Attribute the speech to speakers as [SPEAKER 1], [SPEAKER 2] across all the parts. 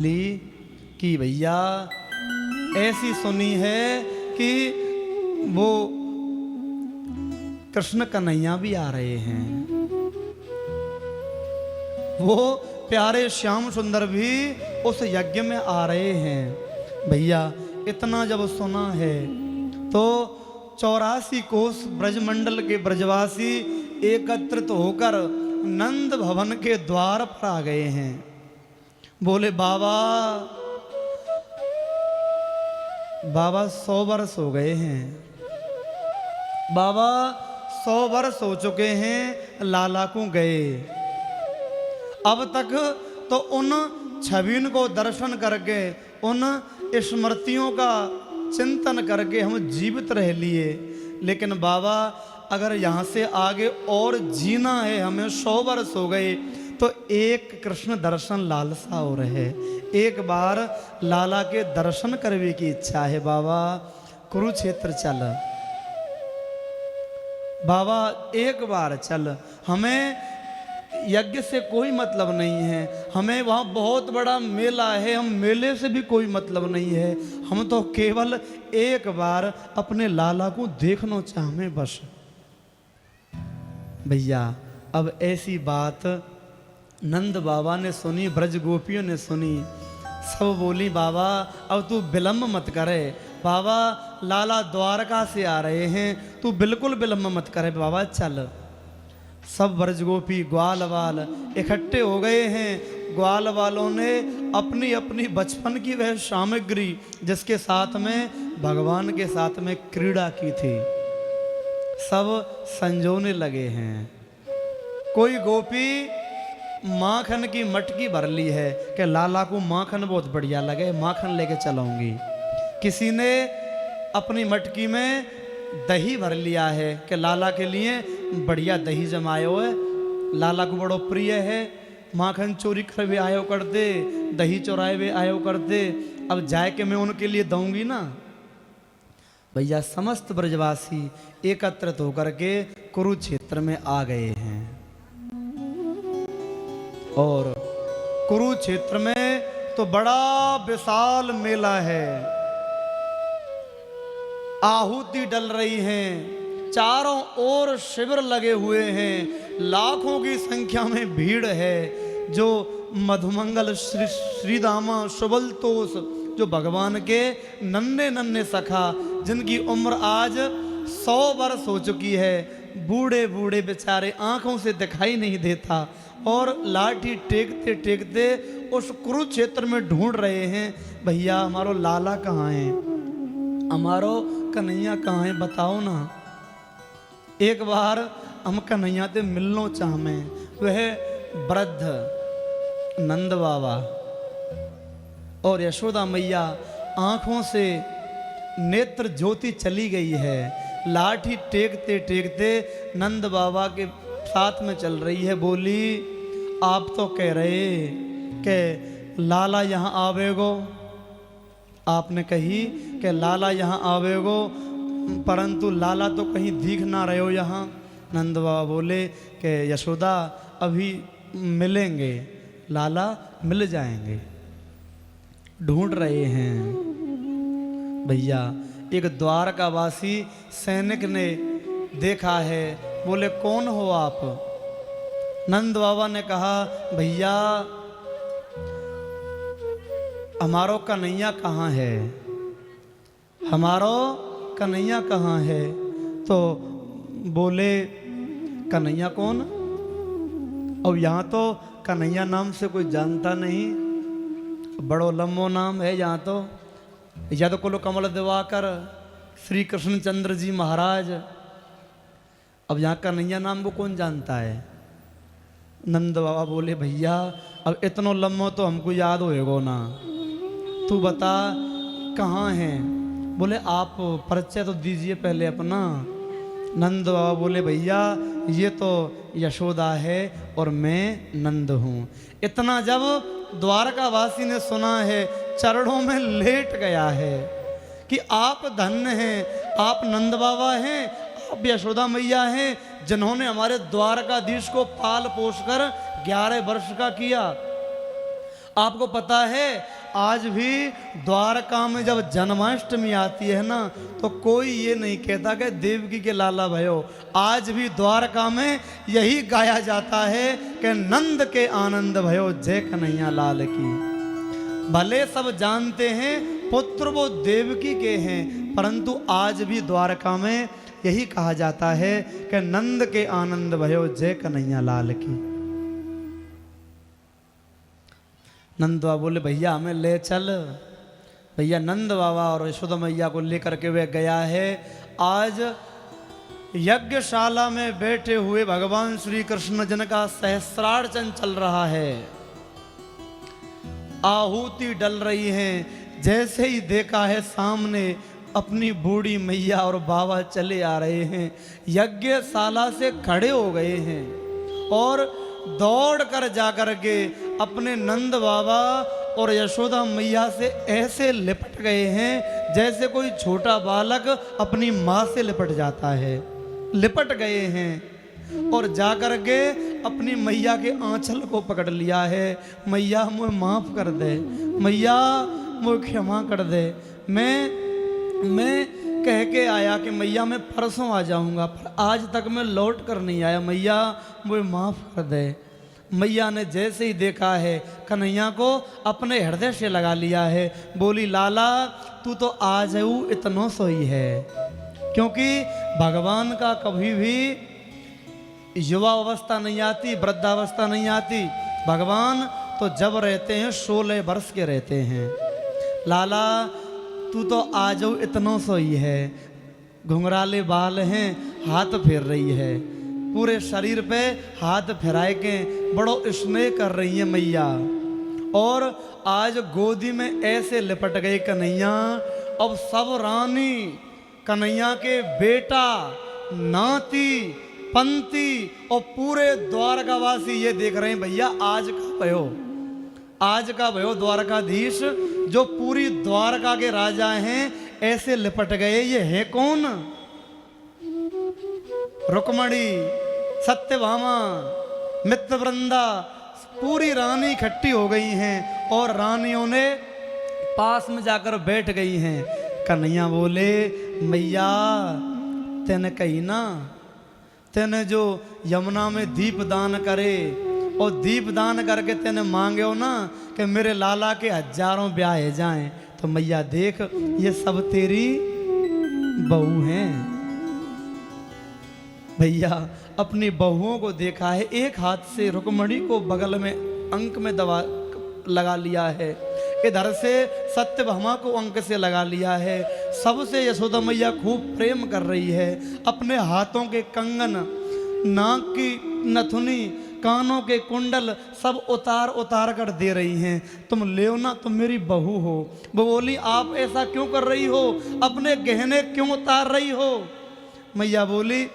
[SPEAKER 1] ली कि भैया ऐसी सुनी है कि वो कृष्ण कन्हैया भी आ रहे हैं, वो प्यारे श्याम सुंदर भी उस यज्ञ में आ रहे हैं। भैया इतना जब सुना है तो 84 कोस ब्रजमंडल के ब्रजवासी एकत्रित होकर नंद भवन के द्वार पर आ गए हैं। बोले बाबा 100 वर्ष हो गए हैं, बाबा 100 वर्ष हो चुके हैं लाला को गए। अब तक तो उन छविन को दर्शन करके उन स्मृतियों का चिंतन करके हम जीवित रह लिए, लेकिन बाबा अगर यहाँ से आगे और जीना है, हमें 100 वर्ष हो गए, तो एक कृष्ण दर्शन लालसा हो रहे, एक बार लाला के दर्शन करने की इच्छा है। बाबा कुरुक्षेत्र चल, बाबा एक बार चल, हमें यज्ञ से कोई मतलब नहीं है, हमें वहाँ बहुत बड़ा मेला है, हम मेले से भी कोई मतलब नहीं है, हम तो केवल एक बार अपने लाला को देखना चाहते बस। भैया अब ऐसी बात नंद बाबा ने सुनी, ब्रज गोपियों ने सुनी, सब बोली बाबा अब तू विलम्ब मत करे, बाबा लाला द्वारका से आ रहे हैं, तू बिल्कुल विलम्ब मत करे, बाबा चल। सब ब्रज गोपी ग्वाल वाल इकट्ठे हो गए हैं। ग्वाल वालों ने अपनी अपनी बचपन की वह सामग्री जिसके साथ में भगवान के साथ में क्रीड़ा की थी सब संजोने लगे हैं। कोई गोपी माखन की मटकी भर ली है कि लाला को माखन बहुत बढ़िया लगे, माखन लेके चलाऊंगी। किसी ने अपनी मटकी में दही भर लिया है कि लाला के लिए बढ़िया दही जमायो है, लाला को बड़ो प्रिय है, माखन चोरी कर भी आयो कर दे, दही चोराए भी आयो कर दे, अब जाए के मैं उनके लिए दूंगी ना। भैया समस्त ब्रजवासी एकत्रित होकर के कुरुक्षेत्र में आ गए हैं और कुरुक्षेत्र में तो बड़ा विशाल मेला है, आहुति डल रही हैं, चारों ओर शिविर लगे हुए हैं, लाखों की संख्या में भीड़ है। जो मधुमंगल श्रीदामा सुबलतोष जो भगवान के नन्हे नन्हे सखा जिनकी उम्र आज 100 वर्ष हो चुकी है, बूढ़े बूढ़े बेचारे आंखों से दिखाई नहीं देता और लाठी टेकते टेकते उस कुरुक्षेत्र में ढूंढ रहे हैं भैया हमारो लाला कहाँ है, हमारो कन्हैया कहाँ है, बताओ ना। एक बार हम कन्हैया से मिलना चाहते, वह वृद्ध नंद बाबा और यशोदा मैया आंखों से नेत्र ज्योति चली गई है, लाठी टेकते टेकते नंद बाबा के साथ में चल रही है। बोली आप तो कह रहे कि लाला यहाँ आवेगो, आपने कही कि लाला यहाँ आवेगो, परंतु लाला तो कहीं दिख ना रहे हो यहाँ। नंद बाबा बोले कि यशोदा अभी मिलेंगे, लाला मिल जाएंगे, ढूंढ रहे हैं। भैया एक द्वारकावासी सैनिक ने देखा है, बोले कौन हो आप। नंद बाबा ने कहा भैया हमारो कन्हैया कहाँ है, हमारो कन्हैया कहाँ है। तो बोले कन्हैया कौन, अब यहाँ तो कन्हैया नाम से कोई जानता नहीं, बड़ो लंबो नाम है यहाँ तो, या तो कुल कमल दिवाकर श्री कृष्णचंद्र जी महाराज, अब यहाँ कन्हैया नाम को कौन जानता है। नंद बाबा बोले भैया अब इतना लम्बो तो हमको याद होएगो ना, तू बता कहाँ है। बोले आप परिचय तो दीजिए पहले अपना। नंद बाबा बोले भैया ये तो यशोदा है और मैं नंद हूँ। इतना जब द्वारकावासी ने सुना है चरणों में लेट गया है कि आप धन्य हैं, आप नंद बाबा हैं, आप यशोदा मैया हैं जिन्होंने हमारे द्वारकाधीश को पाल पोस कर 11 वर्ष का किया। आपको पता है आज भी द्वारका में जब जन्माष्टमी आती है ना, तो कोई ये नहीं कहता कि देवकी के लाला भयो। आज भी द्वारका में यही गाया जाता है कि नंद के आनंद भयो जय कन्हैया लाल की। भले सब जानते हैं पुत्र वो देवकी के हैं, परंतु आज भी द्वारका में यही कहा जाता है कि नंद के आनंद भयो जय कन्हैया लाल की। नंद बाबा बोले भैया हमें ले चल। भैया नंद बाबा और यशोदा मैया को लेकर के वे गया है। आज यज्ञशाला में बैठे हुए भगवान श्री कृष्ण जन का सहस्रार्चन चल रहा है, आहुति डल रही है। जैसे ही देखा है सामने अपनी बूढ़ी मैया और बाबा चले आ रहे हैं, यज्ञशाला से खड़े हो गए हैं और दौड़ कर जाकर के अपने नंद बाबा और यशोदा मैया से ऐसे लिपट गए हैं जैसे कोई छोटा बालक अपनी माँ से लिपट जाता है। लिपट गए हैं और जाकर के अपनी मैया के आंचल को पकड़ लिया है। मैया मुझे माफ कर दे, मैया मुझे क्षमा कर दे। मैं कह के आया कि मैया मैं परसों आ जाऊंगा, पर आज तक मैं लौट कर नहीं आया, मैया मुझे माफ कर दे। मैया ने जैसे ही देखा है कन्हैया को अपने हृदय से लगा लिया है। बोली लाला तू तो आज है वो इतना सोई है, क्योंकि भगवान का कभी भी युवा अवस्था नहीं आती, वृद्धावस्था नहीं आती। भगवान तो जब रहते हैं 16 वर्ष के रहते हैं। लाला तू तो आज वो इतना सोई है, घुंघराले बाल हैं, हाथ फेर रही है, पूरे शरीर पे हाथ फिराए के बड़ो स्नेह कर रही है मैया। और आज गोदी में ऐसे लिपट गए कन्हैया। अब सब रानी कन्हैया के बेटा नाती पंती और पूरे द्वारकावासी ये देख रहे हैं भैया आज का भयो, आज का भयो द्वारकाधीश जो पूरी द्वारका के राजा हैं ऐसे लिपट गए। ये है कौन? रुक्मणी, सत्यभामा, मित्रवृंदा, पूरी रानी इकट्ठी हो गई हैं और रानियों ने पास में जाकर बैठ गई हैं। कन्हैया बोले मैया तेने कही ना, तेने जो यमुना में दीप दान करे और दीप दान करके तेने मांगे हो ना कि मेरे लाला के हजारों ब्याह जाएं, तो मैया देख ये सब तेरी बहू हैं। भैया अपनी बहुओं को देखा है, एक हाथ से रुक्मणी को बगल में अंक में दबा लगा लिया है, इधर से सत्यभामा को अंक से लगा लिया है। सबसे यशोदा मैया खूब प्रेम कर रही है। अपने हाथों के कंगन, नाक की नथुनी, कानों के कुंडल सब उतार उतार कर दे रही हैं। तुम ले ना, तुम मेरी बहू हो। वो बोली आप ऐसा क्यों कर रही हो, अपने गहने क्यों उतार रही हो? मैया बोली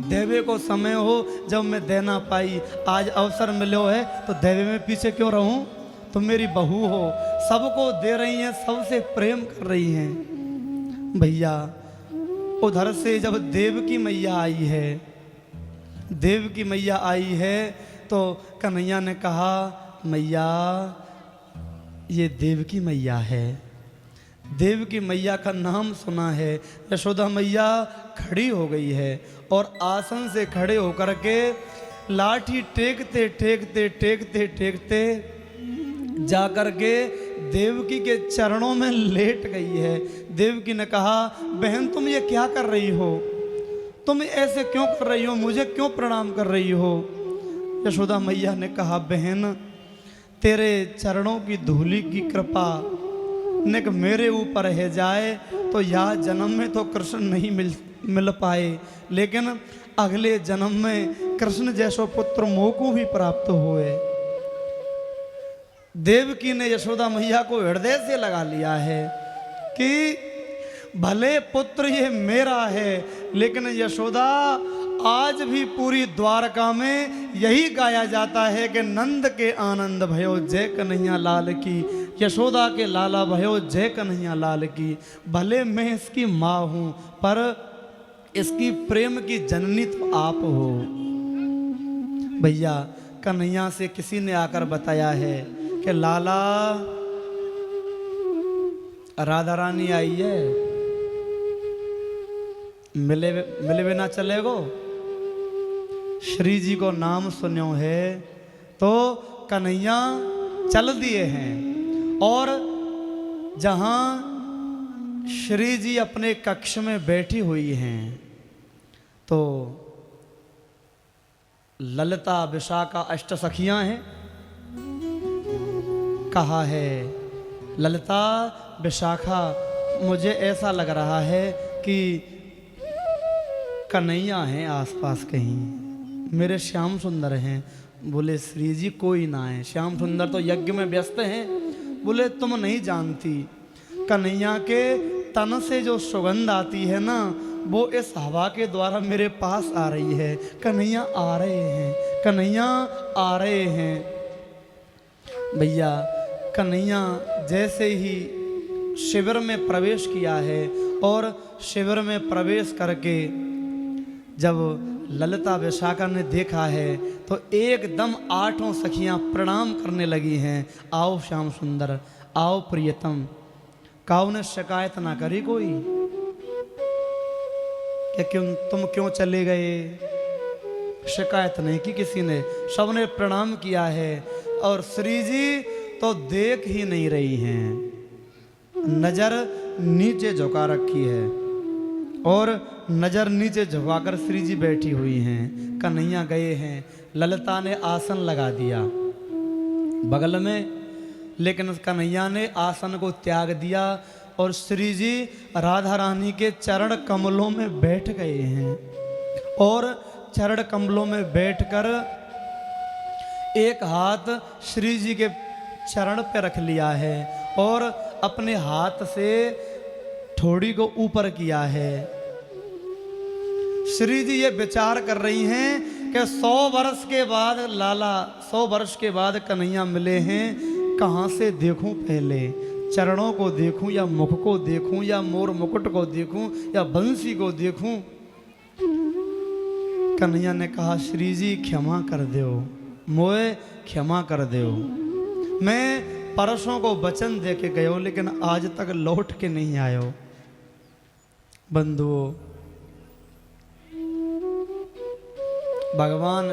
[SPEAKER 1] देवे को समय हो जब मैं दे ना पाई, आज अवसर मिलो है तो देवे में पीछे क्यों रहूं? तुम मेरी बहू हो, सबको दे रही हैं, सबसे प्रेम कर रही हैं। भैया उधर से जब देवकी मैया आई है, देवकी मैया आई है तो कन्हैया ने कहा मैया ये देवकी मैया है। देवकी मैया का नाम सुना है। यशोदा मैया खड़ी हो गई है और आसन से खड़े होकर के लाठी टेकते टेकते टेकते टेकते जाकर के देवकी के चरणों में लेट गई है। देवकी ने कहा बहन तुम ये क्या कर रही हो, तुम ऐसे क्यों कर रही हो, मुझे क्यों प्रणाम कर रही हो? यशोदा मैया ने कहा बहन तेरे चरणों की धूली की कृपा निक मेरे ऊपर है जाए तो यह जन्म में तो कृष्ण नहीं मिल पाए, लेकिन अगले जन्म में कृष्ण जैसो पुत्र मोको भी प्राप्त हुए। देवकी ने यशोदा मैया को हृदय से लगा लिया है कि भले पुत्र ये मेरा है, लेकिन यशोदा आज भी पूरी द्वारका में यही गाया जाता है कि नंद के आनंद भयो जय कन्हैया लाल की, यशोदा के लाला भयो जय कन्हैया लाल की। भले मैं इसकी माँ हूँ पर इसकी प्रेम की जननी तो आप हो। भैया कन्हैया से किसी ने आकर बताया है कि लाला राधा रानी आई है, मिले बिना चलेगो। श्री जी को नाम सुनो है तो कन्हैया चल दिए हैं। और जहां श्री जी अपने कक्ष में बैठी हुई हैं तो ललिता विशाखा अष्ट सखियां हैं। कहा है ललिता विशाखा मुझे ऐसा लग रहा है कि कन्हैया हैं आसपास कहीं, मेरे श्याम सुंदर हैं। बोले श्री जी कोई ना है, श्याम सुंदर तो यज्ञ में व्यस्त हैं। बोले तुम नहीं जानती, कन्हैया के तन से जो सुगंध आती है ना वो इस हवा के द्वारा मेरे पास आ रही है। कन्हैया आ रहे हैं, कन्हैया आ रहे हैं। भैया कन्हैया जैसे ही शिविर में प्रवेश किया है और शिविर में प्रवेश करके जब ललिता विशाखा ने देखा है तो एकदम आठों सखियां प्रणाम करने लगी हैं। आओ श्याम सुंदर, आओ प्रियतम। काऊ ने शिकायत ना करी कोई कि तुम क्यों चले गए, शिकायत नहीं की किसी ने, सबने प्रणाम किया है। और श्री जी तो देख ही नहीं रही हैं, नजर नीचे झुका रखी है और नजर नीचे झुकाकर श्री जी बैठी हुई हैं। कन्हैया गए हैं, ललिता ने आसन लगा दिया बगल में, लेकिन कन्हैया ने आसन को त्याग दिया और श्री जी राधा रानी के चरण कमलों में बैठ गए हैं। और चरण कमलों में बैठकर एक हाथ श्री जी के चरण पे रख लिया है और अपने हाथ से ठोड़ी को ऊपर किया है। श्री जी ये विचार कर रही हैं कि 100 वर्ष के बाद लाला, 100 वर्ष के बाद कन्हैया मिले हैं, कहाँ से देखूं पहले, चरणों को देखूं या मुख को देखूं या मोर मुकुट को देखूं या बंसी को देखूं। कन्हैया ने कहा श्री जी क्षमा कर दो, मोए क्षमा कर दो। मैं परसों को वचन दे के गयो लेकिन आज तक लौट के नहीं आयो। बंधुओं, भगवान